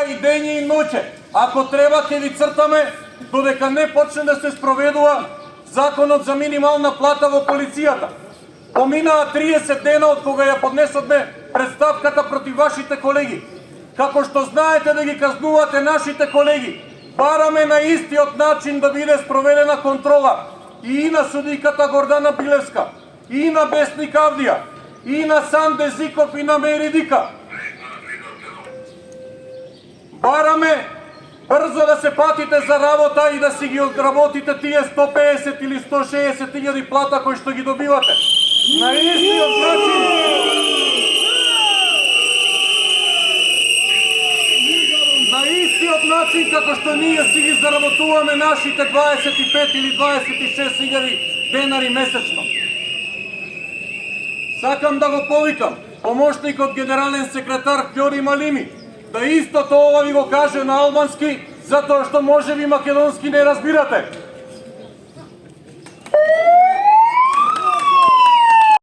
и дење и ноќе. Ако треба ќе ви цртаме додека не почне да се спроведува законот за минимална плата во полицијата. Поминаа 30 дена од кога ја поднесовме представката против вашите колеги. Како што знаете да ги казнувате нашите колеги, бараме на истиот начин да биде спроведена контрола и на судиката Гордана Билевска, и на Бесник Авдија, и на Санде Зиков, и на Меридика. Бараме брзо да се патите за работа и да си ги одработите тие 150 или 160 илјади плата кои што ги добивате. На истиот начин како што ние си ги заработуваме нашите 25 или 26 илјади денари месечно. Сакам да го повикам помошникот генерален секретар Фјори Малими да истото ова ви го каже на албански, затоа што може би македонски не разбирате.